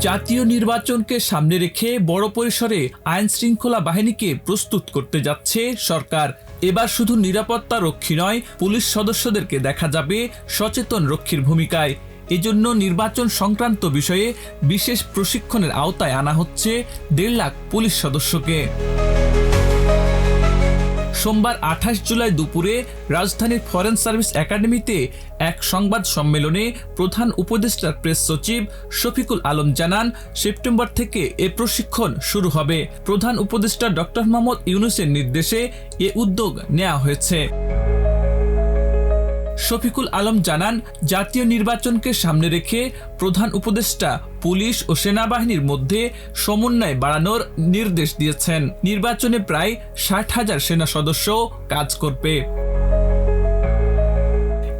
জাতীয় নির্বাচনকে সামনে রেখে বড় পরিসরে আইন শৃঙ্খলা বাহিনীকে প্রস্তুত করতে যাচ্ছে সরকার। এবার শুধু নিরাপত্তা রক্ষী নয়, পুলিশ সদস্যদেরকে দেখা যাবে সচেতন রক্ষীর ভূমিকায়। এজন্য নির্বাচন সংক্রান্ত বিষয়ে বিশেষ প্রশিক্ষণের আওতায় আনা হচ্ছে 1.5 লাখ পুলিশ সদস্যকে। সোমবার 28 জুলাই দুপুরে রাজধানীর ফরেন সার্ভিস একাডেমিতে এক সংবাদ সম্মেলনে প্রধান উপদেষ্টার প্রেস সচিব শফিকুল আলম জানান, সেপ্টেম্বর থেকে এ প্রশিক্ষণ শুরু হবে। প্রধান উপদেষ্টা ডক্টর মোহাম্মদ ইউনূসের নির্দেশে এ উদ্যোগ নেওয়া হয়েছে। শফিকুল আলম জানান, জাতীয় নির্বাচনকে সামনে রেখে প্রধান উপদেষ্টা পুলিশ ও সেনাবাহিনীর মধ্যে সমন্বয় বাড়ানোর নির্দেশ দিয়েছেন। নির্বাচনে প্রায় 60,000 সেনা সদস্য কাজ করবে।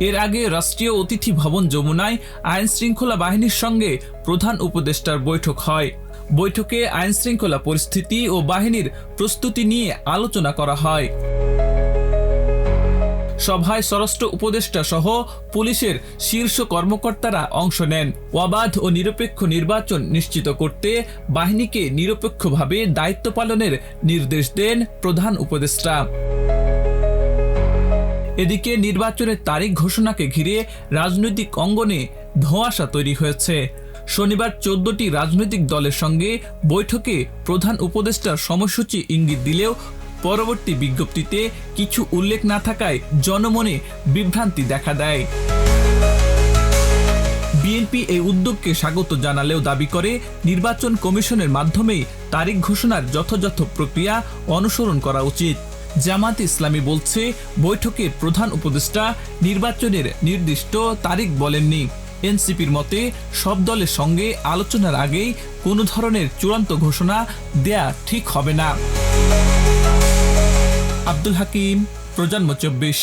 এর আগে রাষ্ট্রীয় অতিথি ভবন যমুনায় আইন শৃঙ্খলা বাহিনীর সঙ্গে প্রধান উপদেষ্টার বৈঠক হয়। বৈঠকে আইন শৃঙ্খলা পরিস্থিতি ও বাহিনীর প্রস্তুতি নিয়ে আলোচনা করা হয়। সভায় স্বরাষ্ট্র উপদেষ্টা সহ পুলিশের শীর্ষ কর্মকর্তারা অংশ নেন। অবাধ ও নিরপেক্ষ নির্বাচন নিশ্চিত করতে বাহিনীকে নিরপেক্ষভাবে দায়িত্ব পালনের নির্দেশ দেন প্রধান উপদেষ্টা। এদিকে নির্বাচনের তারিখ ঘোষণাকে ঘিরে রাজনৈতিক অঙ্গনে ধোঁয়াশা তৈরি হয়েছে। শনিবার 14টি রাজনৈতিক দলের সঙ্গে বৈঠকে প্রধান উপদেষ্টার সময়সূচি ইঙ্গিত দিলেও পরবর্তী বিজ্ঞপ্তিতে কিছু উল্লেখ না থাকায় জনমনে বিভ্রান্তি দেখা দেয়। বিএনপি এই উদ্যোগকে স্বাগত জানালেও দাবি করে নির্বাচন কমিশনের মাধ্যমেই তারিখ ঘোষণার যথাযথ প্রক্রিয়া অনুসরণ করা উচিত। জামাত ইসলামী বলছে, বৈঠকে প্রধান উপদেষ্টা নির্বাচনের নির্দিষ্ট তারিখ বলেননি। এনসিপির মতে, সব দলের সঙ্গে আলোচনার আগেই কোনো ধরনের চূড়ান্ত ঘোষণা দেয়া ঠিক হবে না। আব্দুল হাকিম, প্রজন্ম 24।